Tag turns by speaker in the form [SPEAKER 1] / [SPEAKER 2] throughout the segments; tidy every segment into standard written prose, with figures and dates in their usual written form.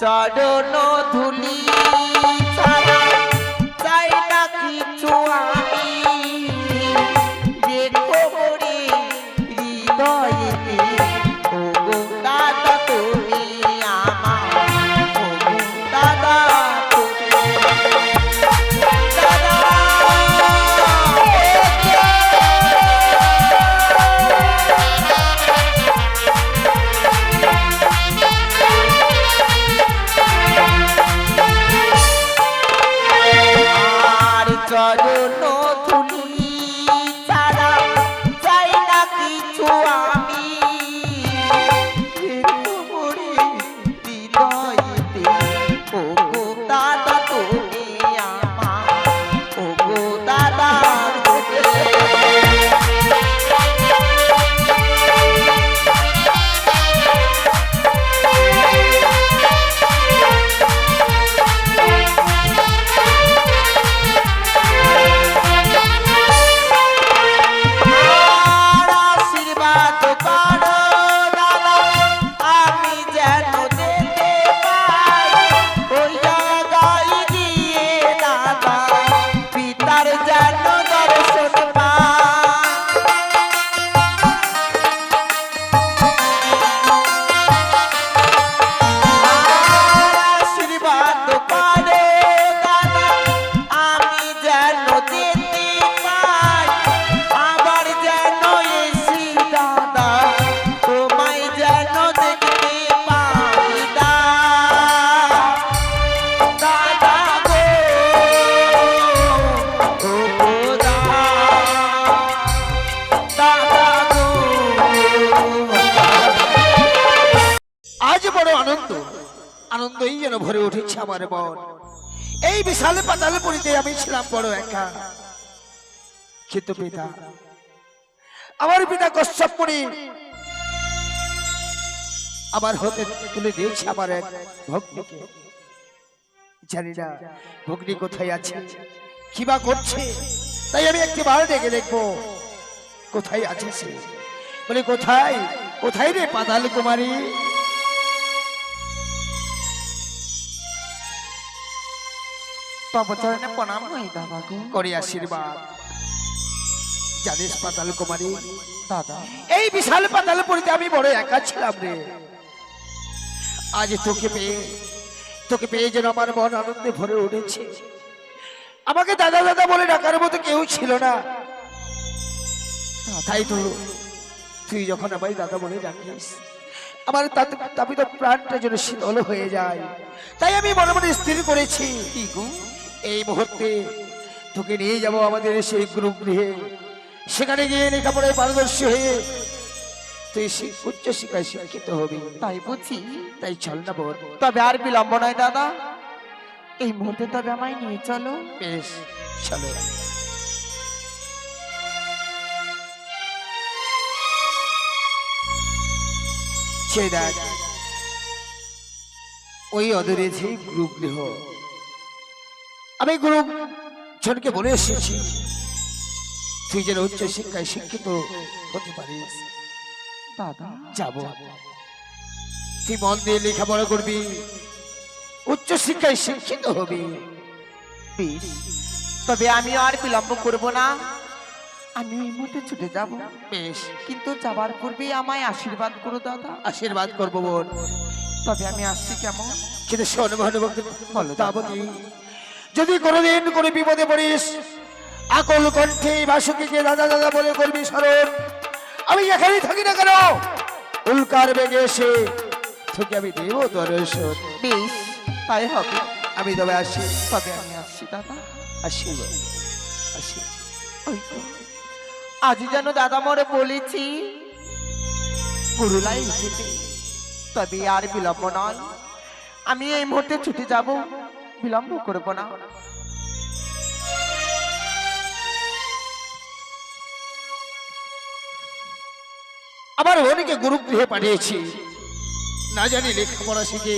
[SPEAKER 1] চরণ ধুলি ছাড়া চাই না কিছু আমি রেখো মোরে হৃদয়েতে ওগো দাদা তুমি আমার ওগো দাদা তুমি দাদা চরণ ধুলি ছাড়া চাই না কিছু আমি হৃদয়েতে ওগো দাদা তুমি আমার ওগো দাদা
[SPEAKER 2] আনন্দই যেন ভরে উঠেছে আমার মন। এই বিশাল পাতালপুরীতে আমি ছিলাম বড় একা, কিন্তু পিতা আমার পিতা কশ্যপ মুনি আমার হতে তুলে দিয়েছে আমার এক ভগ্নীকে। জানি না ভগ্নী কোথায় আছে, কি বা করছে, তাই আমি একটি বার ডেকে দেখবো কোথায় আছে সে। বলে কোথায় কোথায় রে পাতাল কুমারী?
[SPEAKER 1] চরণে প্রণাম হই দাদা গো,
[SPEAKER 2] করে আশীর্বাদ। জানিস পাতাল কুমারী,
[SPEAKER 1] দাদা
[SPEAKER 2] এই বিশাল পাতালপুরীতে আমি বড় একা ছিলাম রে। আজ তোকে পেয়ে যেন আমার মন আনন্দে ভরে উঠেছে। আমাকে দাদা দাদা বলে ডাকার মতো কেউ ছিল না, তাই তো তুই যখন আমায় দাদা বলে ডাকিস আমার তাপিত প্রাণটা যেন শীতল হয়ে যায়। তাই আমি মনে মনে স্থির করেছি এই মুহূর্তে তোকে নিয়ে যাব আমাদের সেই গুরুগৃহে। সেখানে গিয়ে লেখাপড়ায় পারদর্শী হয়ে তুই উচ্চ শিক্ষায় শিক্ষিত হবি।
[SPEAKER 1] তাই বুঝি,
[SPEAKER 2] তাই চল না বোন।
[SPEAKER 1] তবে আর বিলম্ব নয় দাদা, এই মুহূর্তে তবে আমায় নিয়ে চলো।
[SPEAKER 2] বেশ চলো। সে দেখ ওই অদূরে যে গুরুগৃহ, আমি গুরু জনকে বলে এসেছি তুই যেন উচ্চ শিক্ষায় শিক্ষিত হতে পারিস।
[SPEAKER 1] দাদা
[SPEAKER 2] যাব, তুই মন দিয়ে লেখাপড়া করবি, উচ্চ শিক্ষায় শিক্ষিত হবি।
[SPEAKER 1] বেশ, তবে আমি আর বিলম্ব করব না, আমি এই মুহূর্তে ছুটে যাব।
[SPEAKER 2] বেশ,
[SPEAKER 1] কিন্তু যাবার পূর্বে আমায় আশীর্বাদ করো দাদা।
[SPEAKER 2] আশীর্বাদ করবো বোন,
[SPEAKER 1] তবে আমি আসছি কেমন?
[SPEAKER 2] কিন্তু শোন মহানুভক্ত দাবতী, যদি কোনোদিন কোনো বিপদে পড়িস আকল কণ্ঠে বাসুকিকে দাদা দাদা বলে করবি স্মরণ। আমি এখানেই থাকি না কেন, উল্কার বেগে এসে তোকে আমি দেব দর্শন।
[SPEAKER 1] বেশ, তাই হবে।
[SPEAKER 2] আমি তবে আসি।
[SPEAKER 1] তবে আমি আসছি দাদা।
[SPEAKER 2] আসি আসি।
[SPEAKER 1] ওই তো আজই যেন দাদা মরে বলেছি গুরুলাই যেতে, তবে আর বিলম্ব নয়, আমি এই মুহূর্তে ছুটে যাব, বিলম্ব করব না।
[SPEAKER 2] আমার বোনকে গুরুগৃহে পাঠিয়েছি, না জানি লেখাপড়া শিখে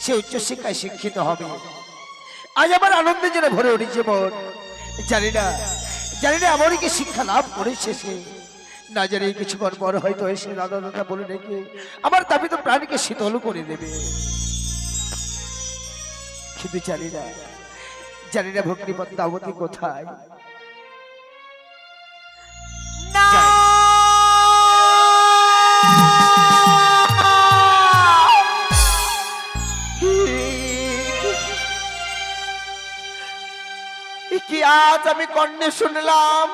[SPEAKER 2] সে উচ্চশিক্ষায় শিক্ষিত হবে। আজ আমার আনন্দে যেন ভরে উঠেছে বোন। জানি না এমনই কি শিক্ষা লাভ করেছে সে, না জানি কিছুক্ষণ পর হয়তো এসে দাদা দাদা বলে রেখে আমার তাপিত প্রাণীকে শীতল করে দেবে। কিন্তু জানি না ভগ্নী পদ্মাবতী কোথায়।
[SPEAKER 1] না কি আজ আমি কর্ণে শুনলাম,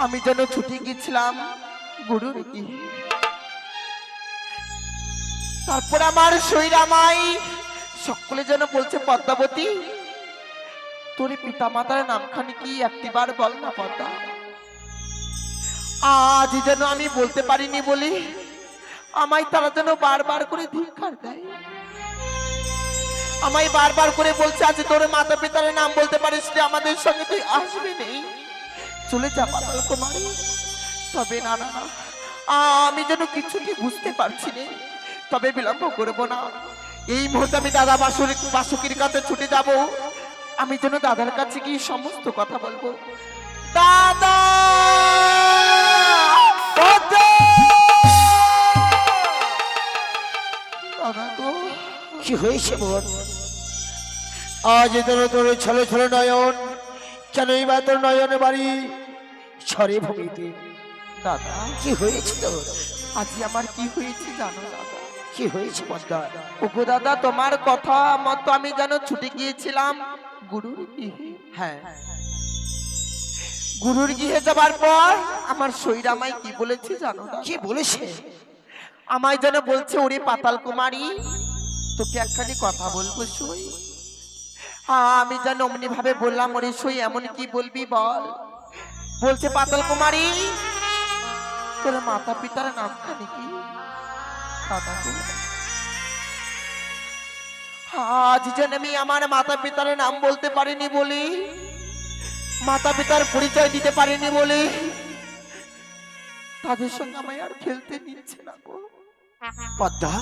[SPEAKER 1] আমি যেন ছুটি গেছিলাম গুরুর গৃহে। তারপর আমার সৈরামাই সকলে যেন বলছে, পদ্মাবতী তোর পিতা মাতার নামখানি কি একটিবার বল না পদ্মা। আজ যেন আমি বলতে পারিনি বলে আমায় তারা যেন বারবার করে ধিক্কার দেয়, আমায় বারবার করে বলছে, আজ তোর মাতা পিতার নাম বলতে পারিস না, আমাদের সঙ্গে তুই আসবি নেই, চলে যা পাতাল কুমারী। তবে না না না, আমি যেন কিছুটি বুঝতে পারছি না। তবে বিলম্ব করবো না, এই মুহূর্তে আমি দাদা বাসুকির কাছে ছুটে যাব। আমি যেন দাদার কাছে গিয়ে সমস্ত কথা বলবো। দাদা দাদা গো,
[SPEAKER 2] কি হয়েছে বোন? আজ তোর ছলে ছলে নয়ন, কেনই বা তোর নয়নে বাড়ি ছড়ে ভূমিতে?
[SPEAKER 1] দাদা
[SPEAKER 2] কি হয়েছে তোর?
[SPEAKER 1] আজ আমার কি হয়েছে জানো দাদা?
[SPEAKER 2] কি হয়েছে পদ্মা?
[SPEAKER 1] ওগো দাদা, তোমার কথা মতো আমি যেন ছুটে গিয়েছিলাম গুরুর গৃহে।
[SPEAKER 2] হ্যাঁ,
[SPEAKER 1] গুরুর গৃহে যাবার পর আমার সৈরামাই কি বলেছে জানো দাদা?
[SPEAKER 2] কি বলেছে?
[SPEAKER 1] আমায় যেন বলছে, ওরে পাতাল কুমারী তোকে একখানি কথা বলবো সই। আমি যেন অমনি ভাবে বললাম, ওরে সই এমন কি বলবি বল। বলছে, পাতাল কুমারী তোর মাতা পিতার নামখানি কি? দাদা গো, আজ যেন আমি আমার মাতা পিতার নাম বলতে পারিনি বলি, মাতা পিতার পরিচয় দিতে পারিনি বলে তাদের সঙ্গে আমায় আর খেলতে দিচ্ছে না গো।
[SPEAKER 2] পদ্মা,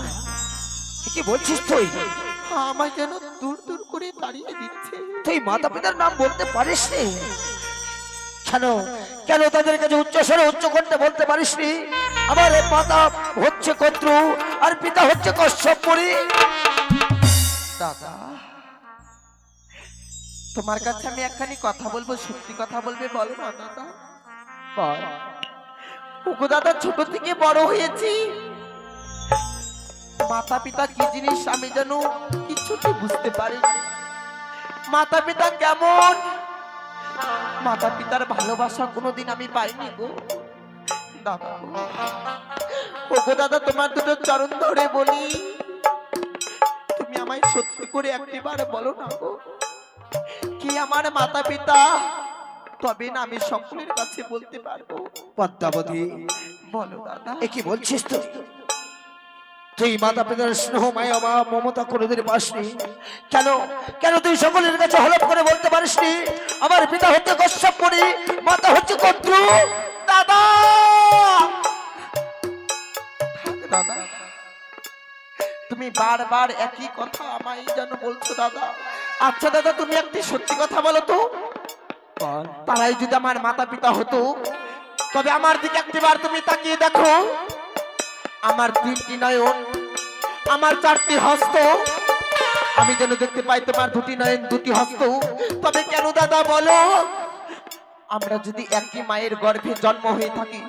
[SPEAKER 2] কি বলছিস তুই?
[SPEAKER 1] আমায় যেন দূর দূর করে তাড়িয়ে দিচ্ছে।
[SPEAKER 2] তুই মাতা পিতার নাম বলতে পারিস নি? কেন কেন তাদের কাছে উচ্চ স্বরে উচ্চ কণ্ঠে বলতে পারিস নি? আমার মাতা হচ্ছে কর্তৃ আর পিতা হচ্ছে কশ্যপ মুনি।
[SPEAKER 1] দাদা তোমার কাছে আমি একখানি কথা বলবো, সত্যি কথা বলবে বলো না দাদা?
[SPEAKER 2] বল।
[SPEAKER 1] ওগো দাদা, ছোট থেকে বড় হয়েছি, মাতা পিতা কি জিনিস আমি যেন কিছুটি বুঝতে পারিনি। মাতা পিতা কেমন, মাতা পিতার ভালোবাসা কোনোদিন আমি পাইনি গো দাদা। ওগো দাদা, তোমার দুটো চরণ ধরে বলি, তুমি আমায় সত্যি করে একটিবার বলো না গো, কি আমার মাতা পিতা? তবে না আমি সকলের কাছে বলতে পারবো।
[SPEAKER 2] পদ্মাবতী,
[SPEAKER 1] বলো দাদা।
[SPEAKER 2] এ কি বলছিস তুই? তুই মাতা পিতার স্নেহ মায়া বা মমতা কোনোদিন পাসনি? কেন কেন তুই সকলের কাছে হলপ করে বলতে পারিসনি আমার পিতা হচ্ছে কশ্যপ মুনি, মাতা হচ্ছে কর্তৃ?
[SPEAKER 1] দাদা দাদা, তুমি বারবার একই কথা আমায় যেন বলছো দাদা। আচ্ছা দাদা, তুমি একটি সত্যি কথা বলো তো, তারাই যদি আমার মাতা পিতা হতো, তবে আমার দিকে একটিবার তুমি তাকিয়ে দেখো। আমার 3টি নয়ন, আমার 4টি হস্ত, আমি যেন দেখতে পাই তোমার 2টি নয়ন 2টি হস্ত। তবে কেন দাদা বলো, আমরা যদি একই মায়ের গর্ভে জন্ম হয়ে থাকি,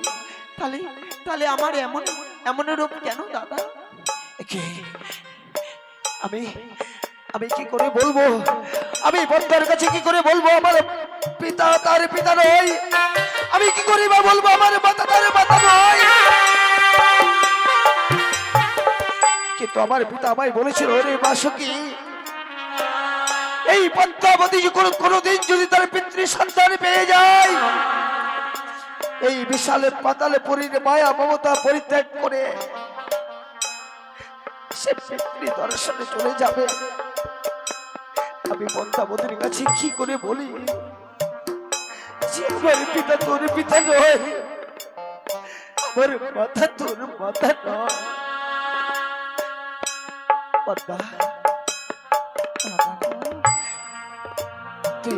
[SPEAKER 1] তাহলে তাহলে আমার এমন এমন রূপ কেন দাদা?
[SPEAKER 2] আমি আমি কি করে বলবো? আমি পদ্মার কাছে কি করে বলবো আমার পিতা তার পিতা নয়? আমি কি করে বা বলবো আমার মাতা তার মাতা নয়? কিন্তু আমার পিতা আমায় বলেছিল, রে বাসুকি, এই পদ্মাবতী কোনোদিন যদি তার পিতৃ সন্তান পেয়ে যায়, এই বিশালে পাতালে পরীর মায়া মমতা পরিত্যাগ করে সে পিতৃ দর্শনে চলে যাবে। আমি পদ্মাবতীর কাছে কি করে বলি যে আমার পিতা তোর পিতা নয়, আমার মাতা তোর মাতা নয়? পদ্মা, তুই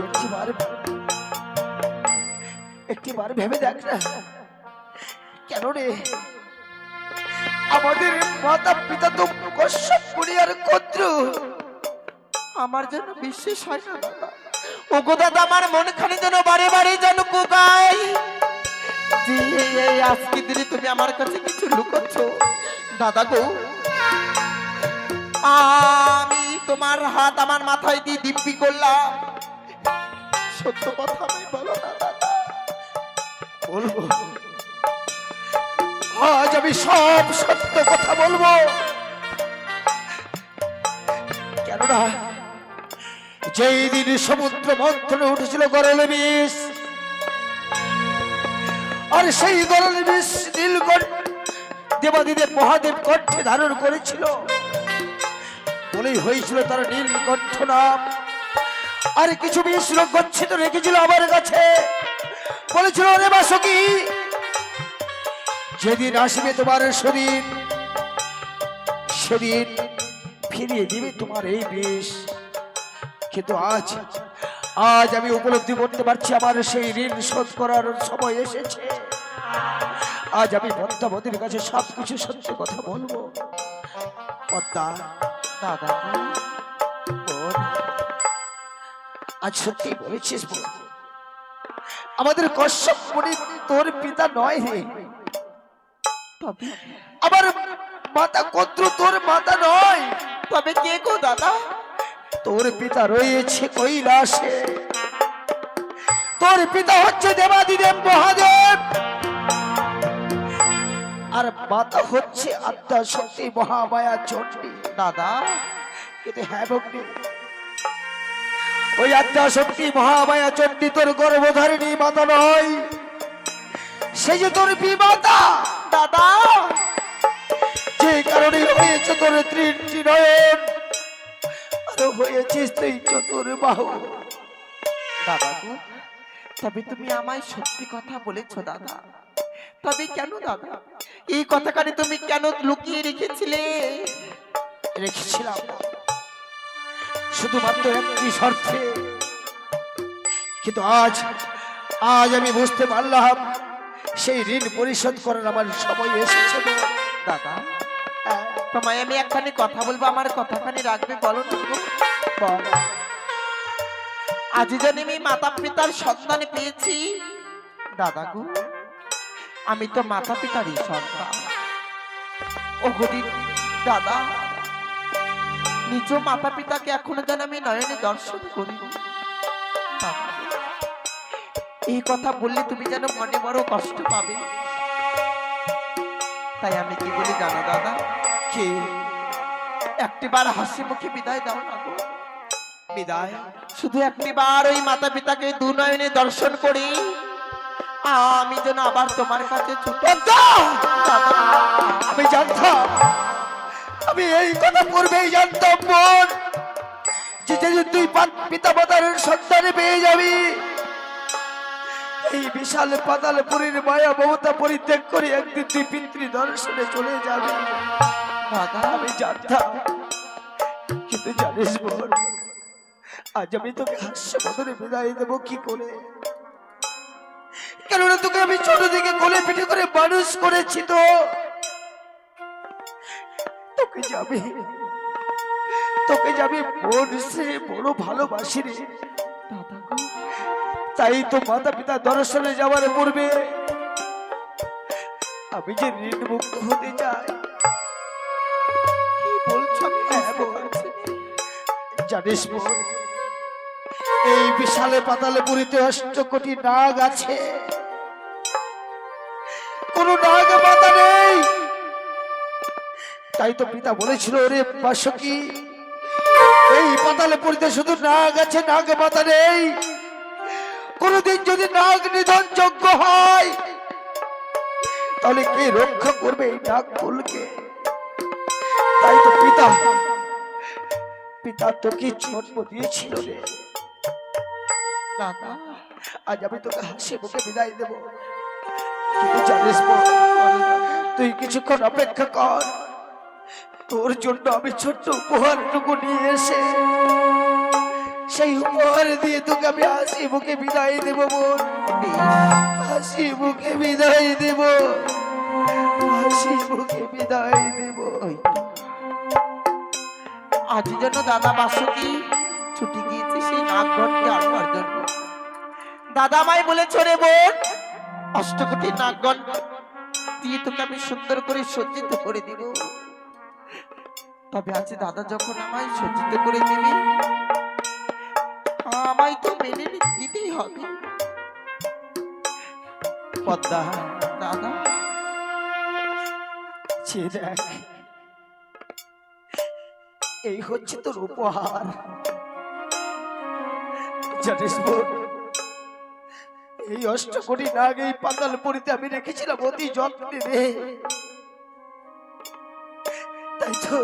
[SPEAKER 2] একটিবার ভেবে দেখ না, কেন রে আমাদের মাতা পিতা তো কশ্যপ মুনি আর কর্তৃ,
[SPEAKER 1] আমার যেন বিশ্বাস হয় না দাদা। ওগো দাদা, আমার মনখানে যেন বারে বারে যেন কোকাই যে এই আজকে দিনে তুমি আমার কাছে কিছু লুকোচ্ছ। দাদা গো, আমি তোমার হাত আমার মাথায় দিয়ে দিব্যি করলাম, সত্য কথা আমি বলো না দাদা।
[SPEAKER 2] বলবো, আজ আমি সব সত্য কথা বলবো। কেননা যেই দিন সমুদ্র মন্থনে উঠেছিল গরলে বিষ, আর সেই গরলে বিষ নীলকণ্ঠ দেবাদিদেব মহাদেব কণ্ঠে ধারণ করেছিল বলেই হয়েছিল তার নীলকণ্ঠ নাম। আর কিছু বিষ গচ্ছিত রেখেছিল আমার কাছে, বলেছিল রে বাসকি, যেদিন আসবে তোমার সেদিন সেদিন ফিরিয়ে দিবে তোমার এই বিষ। কিন্তু আজ আজ আমি উপলব্ধি করতে পারছি আমার সেই ঋণ শোধ করার সময় এসেছে। আজ আমি পদ্মাবতীর কাছে সবকিছু সত্য কথা বলবো। পদ্মা,
[SPEAKER 1] দাদা
[SPEAKER 2] বোন, আজ সত্যি বলেছিস বোন, আমাদের কশ্যপ মুনি তোর পিতা নয় রে।
[SPEAKER 1] তবে
[SPEAKER 2] আমার মাতা কদ্র তোর মাতা নয়।
[SPEAKER 1] তবে কে গো দাদা?
[SPEAKER 2] তোর পিতা রয়েছে কৈলাসে, তোর পিতা হচ্ছে দেবাদিদেব মহাদেব, আর মাতা হচ্ছে আদ্যা শক্তি মহামায়া চণ্ডী।
[SPEAKER 1] দাদা
[SPEAKER 2] কিন্তু হ্যাঁ ভগ্নী, ওই আদ্যা শক্তি মহামায়া চণ্ডী তোর গর্ভধারিণী মাতা নয়, সে যে তোর বিমাতা।
[SPEAKER 1] দাদা,
[SPEAKER 2] যে কারণে হয়েছে তোর তৃষ্টি নয়ন, আর হয়েছিস তুই চতুর্বাহু।
[SPEAKER 1] দাদা গো, তবে তুমি আমায় সত্যি কথা বলেছো দাদা। তবে কেন দাদা এই কথাখানি তুমি কেন লুকিয়ে রেখেছিলে?
[SPEAKER 2] রেখেছিলাম শুধুমাত্র একটি শর্তে, কিন্তু আজ আজ আমি বুঝতে পারলাম সেই ঋণ পরিশোধ করার আমার সময় এসেছে।
[SPEAKER 1] দাদা, তোমায় আমি একখানি কথা বলবো, আমার কথাখানি রাখবে বলো না গো?
[SPEAKER 2] বল।
[SPEAKER 1] আজ জানি আমি মাতা পিতার সন্তান পেয়েছি দাদা গো, আমি তো মাতা পিতারই সন্তান। ও গরিব দাদা, নিজ মাতা পিতাকে এখনো যেন আমি নয়নে দর্শন করি। দাদা, এই কথা বললে তুমি যেন মনে বড় কষ্ট পাবে, তাই আমি কি বলি জানো দাদা?
[SPEAKER 2] কি?
[SPEAKER 1] একটিবার হাসি মুখে বিদায় দাও না গো।
[SPEAKER 2] বিদায়?
[SPEAKER 1] শুধু একটিবার ওই মাতা পিতাকে দু নয়নে দর্শন করি, আমি যেন আবার তোমার কাছে ছুটে। দাদা,
[SPEAKER 2] আমি জানতাম, আমি এই কথা পূর্বেই জানতাম বোন, যে যদি তুই পিতা মাতার সন্তান পেয়ে যাবি, এই বিশাল পাতালপুরীর মায়া মমতা পরিত্যাগ করে একদিন তুই পিতৃ দর্শনে চলে যাবি।
[SPEAKER 1] দাদা,
[SPEAKER 2] আমি জানতাম, কিন্তু জানিস বোন, আজ আমি তোকে হাস্য বদলে বিদায় দেবো কি করে? কেননা তোকে আমি ছোট থেকে কোলে পিঠে করে মানুষ করেছি, তো তোকে যাবে বোন সে বড় ভালোবাসি রে।
[SPEAKER 1] দাদা গো,
[SPEAKER 2] তাই তো মাতা পিতা দর্শনে যাওয়ার পূর্বে আমি যে ঋণ মুক্ত হতে চাই।
[SPEAKER 1] কি বলছো? আমি বুঝতে পারছি না।
[SPEAKER 2] জানিস বোন, এই বিশালে পাতালে পুরীতে 8 কোটি নাগ আছে, কোন নাগ মাতা নেই। তাই তো পিতা বলেছিল, রে বাসকি, এই পাতালে পুরীতে শুধু নাগ আছে, নাগ মাতা নেই। কোনদিন যদি নাগ নিধন যোগ্য হয়, তাহলে কে রক্ষা করবে এই নাগ কুলকে? তাই তো পিতা তোকে জন্ম দিয়েছিল রে।
[SPEAKER 1] দাদা,
[SPEAKER 2] আজ আমি তোকে হাসি মুখে বিদায় দেব, কিন্তু জানিস বোন, তুই কিছুক্ষণ অপেক্ষা কর। তোর জন্য আমি ছোট্ট উপহারটুকু নিয়ে এসে সেই উপহার দিয়ে তোকে আমি হাসি মুখে বিদায় দেব বোন। হাসি মুখে বিদায় দেব, হাসি মুখে বিদায় দেব।
[SPEAKER 1] আজ যেন দাদা বাসুকি ছুটি গিয়েছে সেই নাগগণকে আনবার জন্য। দাদা আমায় বলেছ রে বোন, অষ্টকোটি নাগগণ দিয়ে তোকে আমি সুন্দর করে সজ্জিত করে দিব। তবে আজ দাদা যখন আমায় সজ্জিত করে দিবি, আমায় তো মেনে নিতেই হবে।
[SPEAKER 2] পদ্মা,
[SPEAKER 1] দাদা
[SPEAKER 2] চেয়ে দেখ, এই হচ্ছে তোর উপহার। জানিস বোন, এই অষ্টকোটি নাগ এই পাতাল পরিতে আমি রেখেছিলাম অতি যত্নে রে। তাই তো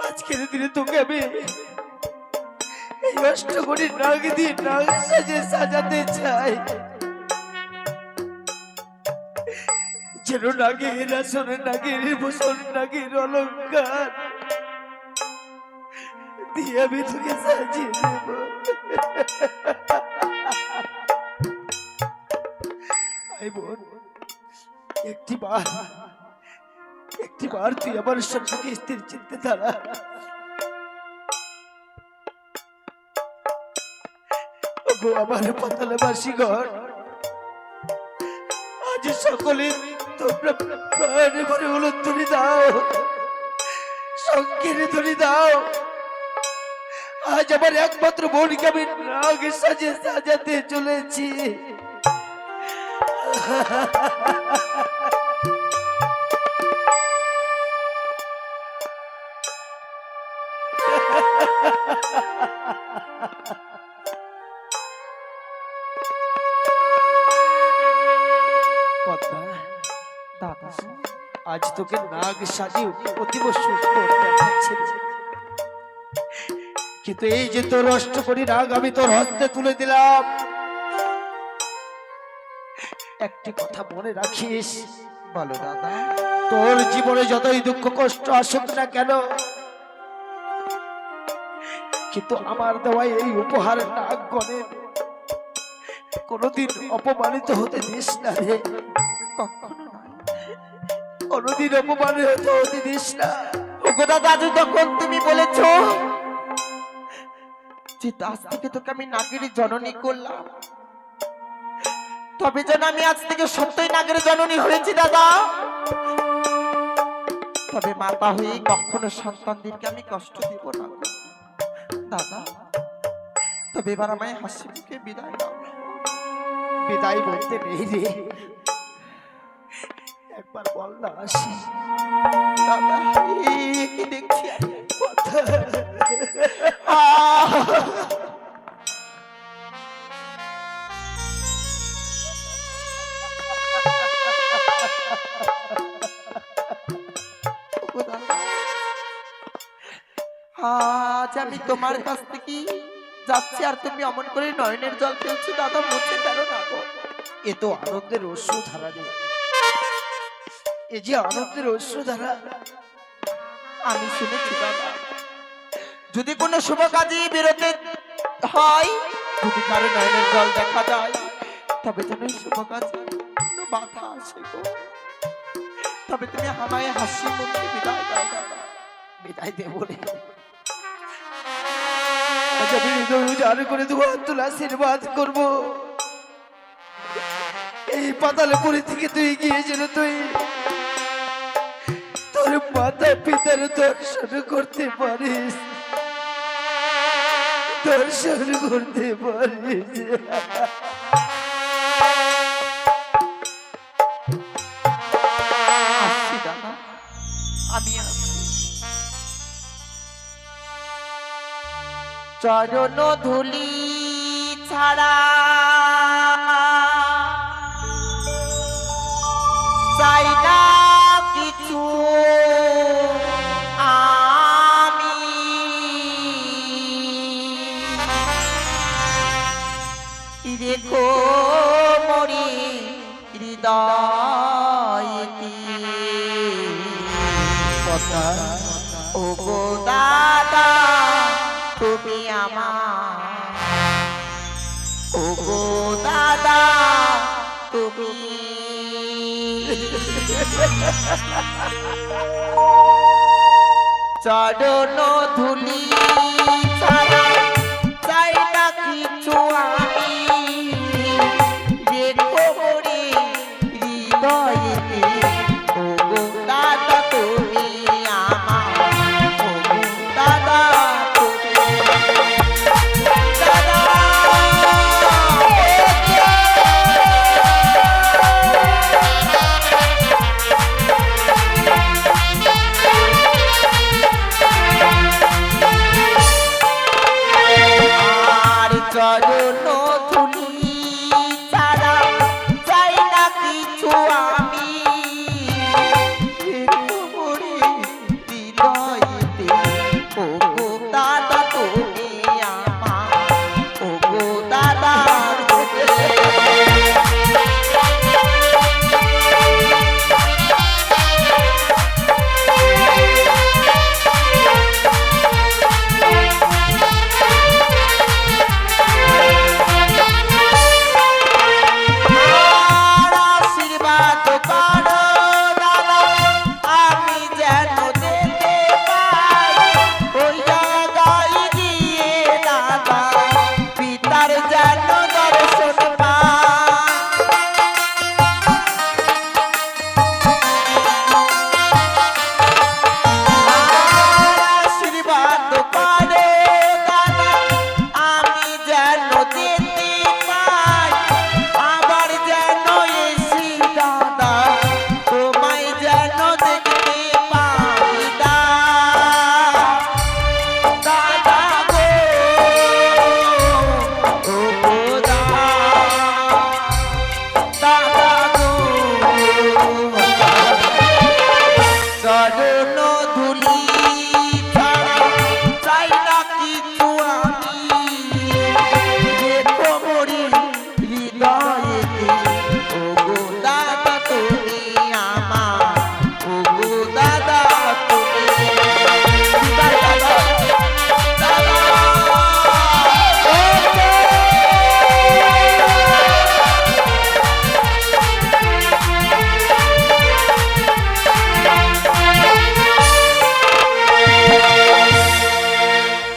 [SPEAKER 2] আজকের দিনে তোকে আমি এই অষ্টকোটি নাগ দিয়ে নাগ সাজাতে চাই, যেন নাগের আসনে নাগের ভূষণ নাগের অলঙ্কার দিয়ে আমি তোকে সাজিয়ে দেব। আই বোন, একটিবার তুই আমার সম্মুখে স্থির চিনতে দাঁড়া। ওগো আমার পাতালবাসী ঘর, আজ সকলে তোমরা প্রাণে ভরে উলুধ্বনি দাও, শঙ্খের ধ্বনি দাও। আজ আমার একমাত্র বোনকে আমি নাগ সাজাতে চলেছি। পদ্মা,
[SPEAKER 1] দাদা
[SPEAKER 2] আজ তোকে নাগ সাজিয়ে অতীব সুন্দর দেখাচ্ছে, কিন্তু এই যে তোর অষ্টকোটি নাগ আমি তোর হস্তে তুলে দিলাম, একটি কথা মনে রাখিস।
[SPEAKER 1] বলো দাদা।
[SPEAKER 2] তোর জীবনে যতই দুঃখ কষ্ট আসুক না কেন, কিন্তু আমার দেওয়া এই উপহার নাগগণের কোনদিন অপমানিত হতে দিস না রে।
[SPEAKER 1] কখনো নয়।
[SPEAKER 2] কোনদিন অপমানিত হতে দিস না।
[SPEAKER 1] ওগো দাদা, আজ যখন তুমি বলেছো যে আজ থেকে তোকে আমি নাগের জননী করলাম, তবে যেন আমি আজ থেকে সত্যই নাগের জননী হয়েছি দাদা। তবে মাতা হয়ে কখনো সন্তানদেরকে আমি কষ্ট দিব না দাদা। তবে এবার আমায় হাসি মুখে বিদায় দাও।
[SPEAKER 2] বিদায় বলতে নেই রে, একবার বল না আসি।
[SPEAKER 1] দাদা কি দেখছি আমি? আজ আমি তোমার কাছ থেকে যাচ্ছি, আর তুমি অমন করে নয়নের জল ফেলছো দাদা, মুছে ফেলো না গো।
[SPEAKER 2] এ তো আনন্দের অশ্রু ধারা রে, এ যে আনন্দের অশ্রু ধারা।
[SPEAKER 1] আমি শুনেছি দাদা, যদি কোনো শুভ কাজে বেরোতে হয়, যদি কারো নয়নের জল দেখা যায়, তবে যেন শুভ কাজে কোনো বাধা আসে গো। তবে তুমি আমায় হাসি মুখে বিদায় দাও দাদা।
[SPEAKER 2] বিদায় দেব রে, আজ আমি হৃদয় উজাড় করে দেবো, তুলা আশীর্বাদ করবো। এই পাতালে পরি থেকে তুই গিয়েছিল, তুই তোর মাতা পিতার দর্শন করতে পারিস, দর্শন করতে পারিস।
[SPEAKER 1] আসছি দাদা, আমি আসছি। চরণ ধুলি ছাড়া চাই না কিছু আমি, রেখো মরি হৃদয়তি। ও গো দাদা তুমি আমার, ও গো দাদা তুমি। চরণ ধুলি ছাড়া চাই না কিছু আমি রেখো মোরে হৃদয়েতে ওগো দাদা তুমি আমার ওগো দাদা তুমি দাদা আর চরণ ধুলি ছাড়া চাই না কিছু আমি রেখো মোরে হৃদয়েতে ওগো দাদা তুমি আমার ওগো দাদা আর আশীর্বাদ করো দাদা আমি যেন যেতে পাই ওই জায়গায় গিয়ে দাদা পিতার যেন দর্শন পাই আশীর্বাদ করে দাদা আমি যেন যেতে পাই আবার যেন এসি দাদা তোমায় যেন দেখতে পাই দাদা গো ও দাদা গো চরণ ধুলি ছাড়া চাই না কিছু আমি রেখো মোরে হৃদয়েতে ওগো দাদা তুমি আমার ওগো দাদা তুমি দাদা দাদা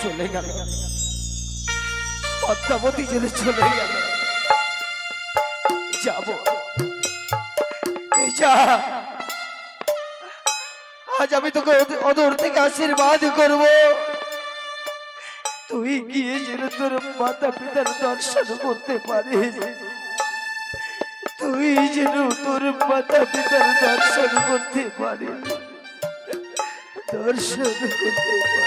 [SPEAKER 2] চলে গেল পদ্মাবতী জেলে চলে গেল যাব এই যা আজ আমি তোকে অদূর থেকে আশীর্বাদ করব তুই গিয়ে যেন তোর মাতা পিতার দর্শন করতে পারিস তুই যেন তোর মাতা পিতার দর্শন করতে পারিস দর্শন করতে পারিস